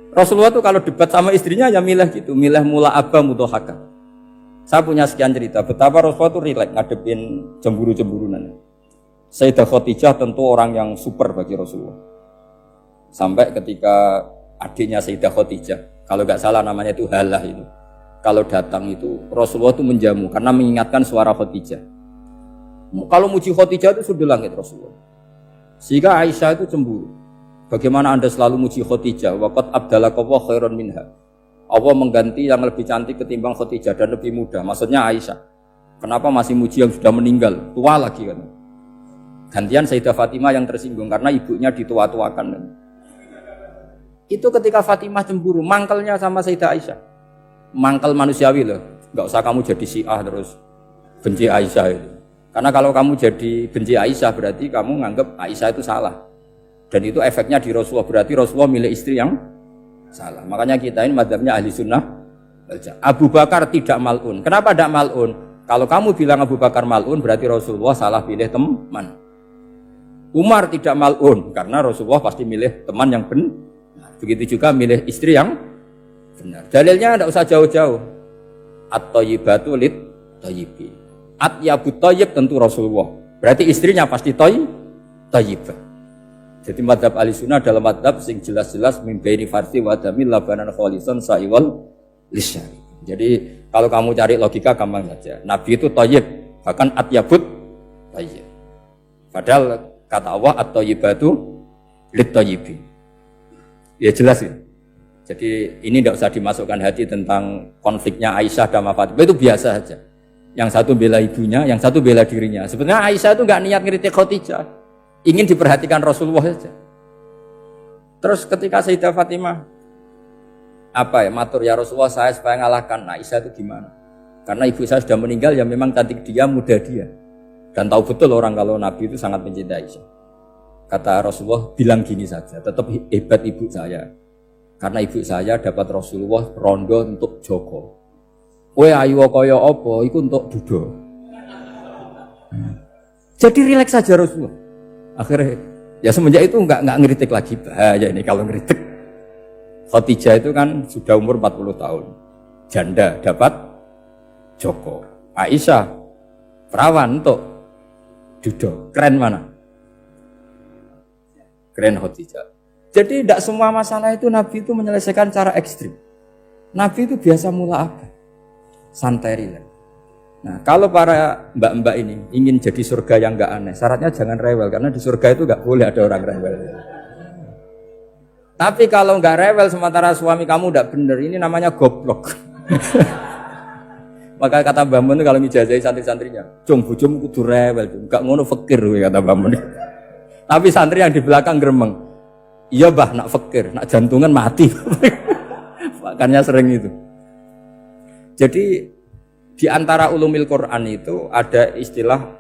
Rasulullah tuh kalau debat sama istrinya ya milih gitu, milih mula abah mutohaka. Saya punya sekian cerita betapa Rasulullah tuh rileks ngadepin cemburu-cemburunan. Sayyidah Khadijah tentu orang yang super bagi Rasulullah. Sampai ketika adiknya Sayyidah Khadijah, kalau nggak salah namanya itu Halah itu, kalau datang itu Rasulullah itu menjamu karena mengingatkan suara Khadijah. Kalau muji Khadijah itu sudah langit Rasulullah. Sehingga Aisyah itu cemburu. Bagaimana Anda selalu muji Khadijah? Waqad abdalakallahu khairan minha. Allah mengganti yang lebih cantik ketimbang Khadijah dan lebih muda. Maksudnya Aisyah. Kenapa masih muji yang sudah meninggal? Tua lagi kan. Gantian Sayyidah Fatimah yang tersinggung karena ibunya ditua-tuakan kan. Itu ketika Fatimah cemburu, mangkelnya sama Sayyidah Aisyah. Mangkel manusiawi loh. Enggak usah kamu jadi Syiah terus benci Aisyah itu. Karena kalau kamu jadi benci Aisyah berarti kamu nganggap Aisyah itu salah. Dan itu efeknya di Rasulullah, berarti Rasulullah milih istri yang salah. Makanya kita ini madzhabnya ahli sunnah. Abu Bakar tidak mal'un. Kenapa tidak mal'un? Kalau kamu bilang Abu Bakar mal'un berarti Rasulullah salah pilih teman. Umar tidak mal'un karena Rasulullah pasti milih teman yang benar. Begitu juga milih istri yang benar. Dalilnya tidak usah jauh-jauh. At-thayyibatu lit-thayyibi. At-yabut thayyib tentu Rasulullah. Berarti istrinya pasti thayyibah. Jadi madhab ahli sunnah dalam madhab sing jelas-jelas mimbaini farsi wa damil labanan khalisan sa'iwal lisyari. Jadi kalau kamu cari logika gampang saja. Nabi itu thayyib, bahkan atyabut thayyib. Padahal kata Allah at-thayyibatu lit-thayyibi. Ya jelas ya. Jadi ini tidak usah dimasukkan hati tentang konfliknya Aisyah dan Fatimah, itu biasa saja. Yang satu bela ibunya, yang satu bela dirinya. Sebenarnya Aisyah itu enggak niat ngeritik Khadijah. Ingin diperhatikan Rasulullah saja. Terus ketika Sayyidah Fatimah matur ya Rasulullah saya supaya ngalahkan Aisyah itu gimana? Karena ibu saya sudah meninggal ya memang cantik dia, muda dia. Dan tahu betul orang kalau Nabi itu sangat mencintai Aisyah. Kata Rasulullah bilang gini saja, tetap hebat ibu saya. Karena ibu saya dapat Rasulullah rondo untuk Joko. Kowe ayu kaya apa iku untuk Buddha. Jadi rileks saja Rasulullah. Akhirnya ya semenjak itu enggak ngeritik lagi, bahaya ini kalau ngeritik. Khadijah itu kan sudah umur 40 tahun. Janda dapat Joko. Aisyah perawan untuk Dudo. Keren mana? Keren Khadijah. Jadi tidak semua masalah itu Nabi itu menyelesaikan cara ekstrim. Nabi itu biasa mula apa? Santai rileks. Nah, kalau para mbak-mbak ini ingin jadi surga yang enggak aneh, syaratnya jangan rewel, karena di surga itu enggak boleh ada orang rewel. Tapi kalau enggak rewel sementara suami kamu enggak benar, ini namanya goblok. Maka kata Mbah Mun kalau ngijazahi santri-santrinya, "Cung bojomu kudu rewel, enggak ngono fakir," kata Mbah Mun. Tapi santri yang di belakang gremeng, "Iya, Mbah, nak fakir, nak jantungan mati." Makanya sering itu. Jadi di antara ulumil Quran itu ada istilah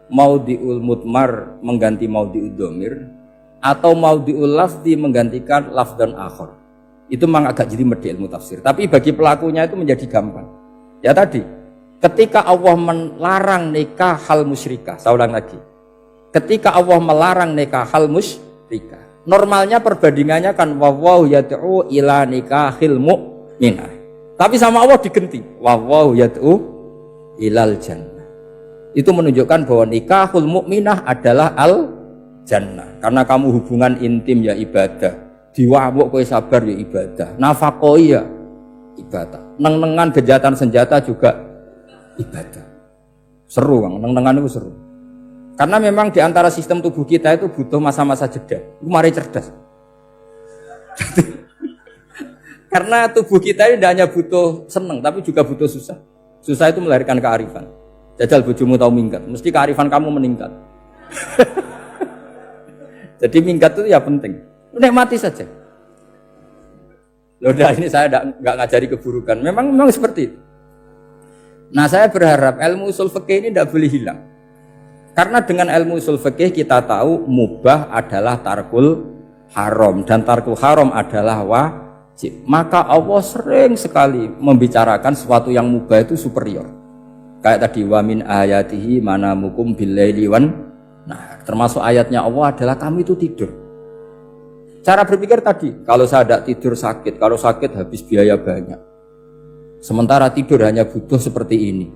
maudhi'ul mudmar mengganti maudhi'ud dhamir atau maudhi'ul lafzi menggantikan lafdan akhar. Itu memang agak jadi medhi ilmu tafsir. Tapi bagi pelakunya itu menjadi gampang. Ya tadi, ketika Allah melarang nikah hal musyrikah, saya ulang lagi. Ketika Allah melarang nikah hal musyrikah, normalnya perbandingannya kan wallahu yad'u ila nikahil mu'minah. Tapi sama Allah digenti, wallahu yad'u ilal jannah. Itu menunjukkan bahwa nikahul mukminah adalah al jannah. Karena kamu hubungan intim ya ibadah. Diwabuk kowe sabar ya ibadah. Nafaqah ya ibadah. Neng-nengan gejatan senjata juga ibadah. Seru Bang, neng-nengan itu seru. Karena memang di antara sistem tubuh kita itu butuh masa-masa jeda. Itu mari cerdas. Karena tubuh kita ini tidak hanya butuh seneng, tapi juga butuh susah. Susah itu melahirkan kearifan. Jajal bojomu tahu minggat, mesti kearifan kamu meningkat. Jadi minggat itu ya penting. Nikmati saja. Loh, ini saya nggak ngajari keburukan. Memang seperti itu. Nah, saya berharap ilmu usul fikih ini tidak boleh hilang. Karena dengan ilmu usul fikih kita tahu mubah adalah tarkul haram dan tarkul haram adalah wajib. Maka Allah sering sekali membicarakan sesuatu yang mubah itu superior. Kayak tadi wa min ayatihi manamukum billaili wan. Nah, termasuk ayatnya Allah adalah kamu itu tidur. Cara berpikir tadi, kalau saya tidak tidur sakit, kalau sakit habis biaya banyak. Sementara tidur hanya butuh seperti ini.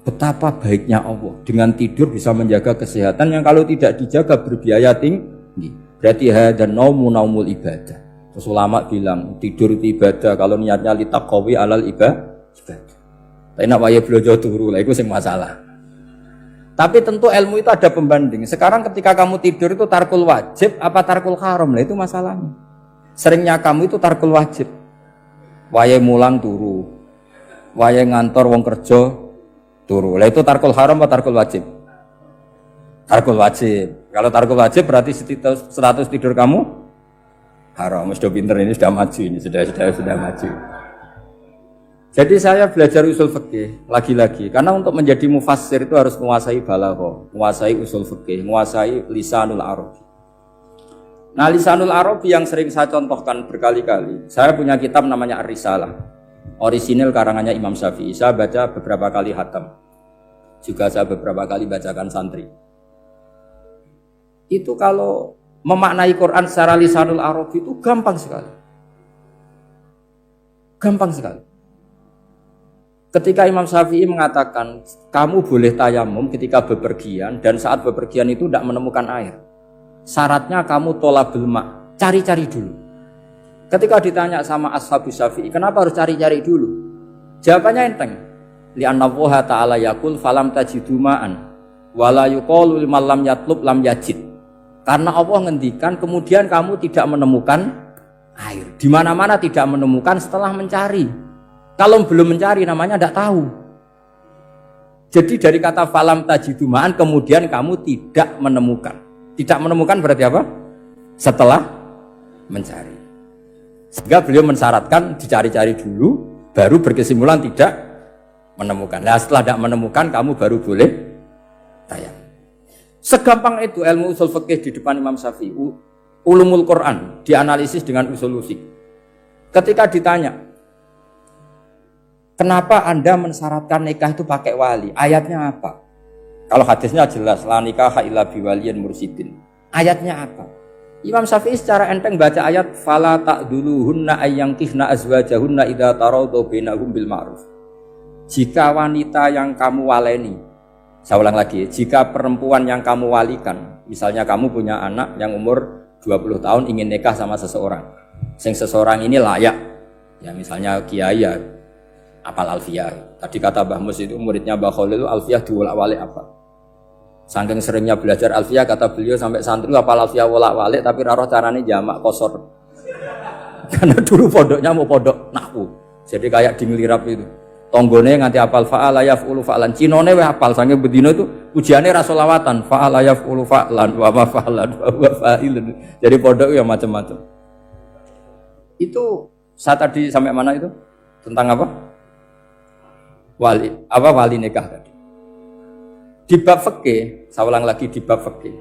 Betapa baiknya Allah dengan tidur bisa menjaga kesehatan yang kalau tidak dijaga berbiaya tinggi. Berarti dan naumul ibadah. Terus ulama bilang tidur itu ibadah kalau niatnya litaqawi alal ibadah. Tapi nak waya blojo turu lah itu sing masalah. Tapi tentu ilmu itu ada pembanding. Sekarang ketika kamu tidur itu tarkul wajib apa tarkul haram lah itu masalahnya. Seringnya kamu itu tarkul wajib. Waya mulang turu. Waya ngantor wong kerja turu. Lah itu tarkul haram atau tarkul wajib? Tarkul wajib. Kalau tarkul wajib berarti status tidur kamu haram. Sudah pinter ini sudah maju ini sudah maju. Jadi saya belajar usul fikih lagi-lagi karena untuk menjadi mufassir itu harus menguasai balaghah, menguasai usul fikih, menguasai lisanul arabi. Nah, lisanul arabi yang sering saya contohkan berkali-kali. Saya punya kitab namanya Ar-Risalah. Orisinil karangannya Imam Syafi'i. Saya baca beberapa kali khatam. Juga saya beberapa kali bacakan santri. Itu kalau memaknai Quran secara lisanul arabi itu gampang sekali. Gampang sekali. Ketika Imam Syafi'i mengatakan kamu boleh tayamum ketika bepergian dan saat bepergian itu tidak menemukan air. Syaratnya kamu tolabul ma', cari-cari dulu. Ketika ditanya sama ashabus Syafi'i, kenapa harus cari-cari dulu? Jawabannya enteng. Li'anna Allah ta'ala yaqul falam tajidu ma'an wa la yuqalu liman lam yatlub lam yajid. Karena Allah ngendikan kemudian kamu tidak menemukan air. Di mana-mana tidak menemukan setelah mencari. Kalau belum mencari namanya tidak tahu. Jadi dari kata falam tajidumaan kemudian kamu tidak menemukan. Tidak menemukan berarti apa? Setelah mencari. Sehingga beliau mensyaratkan dicari-cari dulu, baru berkesimpulan tidak menemukan. Nah setelah tidak menemukan kamu baru boleh tayang. Segampang itu ilmu usul fikih di depan Imam Syafi'i. Ulumul Quran dianalisis dengan usul fisik. Ketika ditanya, kenapa Anda mensyaratkan nikah itu pakai wali? Ayatnya apa? Kalau hadisnya jelas, la nikaha illa biwaliyin mursyidin. Ayatnya apa? Imam Syafi'i secara enteng baca ayat fala ta'duluhunna ayyankihna azwajahunna idza tarawdu bainahum bil ma'ruf. Jika wanita yang kamu waleni, saya ulang lagi, jika perempuan yang kamu walikan, misalnya kamu punya anak yang umur 20 tahun ingin nikah sama seseorang. Seseorang ini layak. Ya misalnya kiai ya apal alfiyah. Tadi kata Mbah Mus itu muridnya Mbah Khalil itu alfiyah diwolak-walik apa. Saking seringnya belajar alfiyah kata beliau sampai santri apal alfiyah wolak-walik tapi ora roh carane jamak kosor. Karena dulu pondoknya mau pondok nahwu. Jadi kayak di ngelirap itu. Tonggone nganti apal fa'ala yaf'ulu fa'lan. Cinone weh apal saking bedino itu ujiane ra selawatan fa'ala yaf'ulu fa'lan wa ma fa'lan wa huwa fa'ilun. Jadi pondok ya macam-macam. Itu saya tadi sampai mana itu? Tentang apa? Wali nikah tadi. Di bab fikih, saya ulang lagi di bab fikih.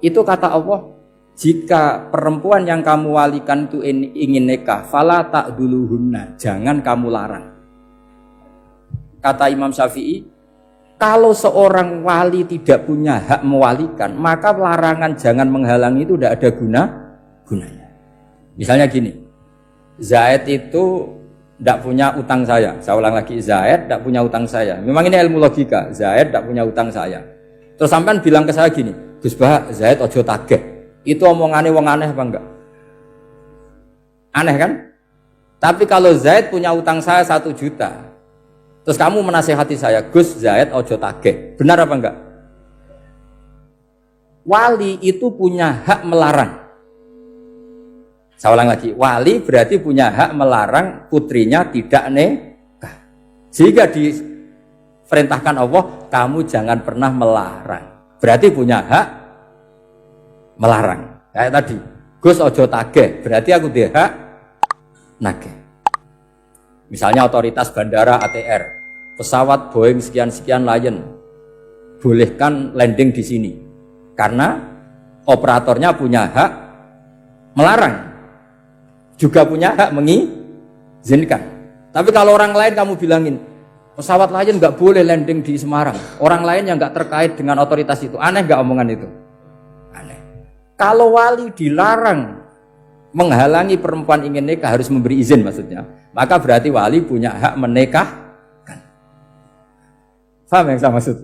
Itu kata Allah, jika perempuan yang kamu walikan itu ingin nikah, fala ta'duluhunna, jangan kamu larang. Kata Imam Syafi'i, kalau seorang wali tidak punya hak mewalikan, maka larangan jangan menghalangi itu tidak ada gunanya. Misalnya gini, Zaid itu tidak punya utang saya ulang lagi, Zaid tidak punya utang saya. Memang ini ilmu logika, Zaid tidak punya utang saya. Terus sampean bilang ke saya gini, Gus Bah, Zaid ojo tagih. Itu omongannya wong aneh apa enggak? Aneh kan? Tapi kalau Zaid punya utang saya 1 juta, terus kamu menasihati saya, Gus Zaid ojo tagih. Benar apa enggak? Wali itu punya hak melarang. Saya ulang lagi, wali berarti punya hak melarang putrinya tidak nikah. Jika diperintahkan Allah, kamu jangan pernah melarang. Berarti punya hak melarang. Kayak tadi, Gus ojo tagih, berarti aku dia hak nagih. Misalnya otoritas bandara ATR, pesawat Boeing sekian-sekian Lion, bolehkan landing di sini. Karena operatornya punya hak melarang. Juga punya hak mengizinkan. Tapi kalau orang lain kamu bilangin pesawat Lion nggak boleh landing di Semarang, orang lain yang nggak terkait dengan otoritas itu, aneh nggak omongan itu? Aneh. Kalau wali dilarang menghalangi perempuan ingin nikah harus memberi izin maksudnya, maka berarti wali punya hak menikahkan. Paham yang saya maksud?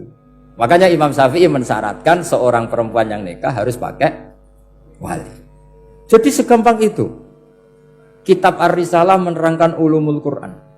Makanya Imam Syafi'i mensyaratkan seorang perempuan yang nikah harus pakai wali. Jadi segampang itu. Kitab Ar-Risalah menerangkan ulumul Quran.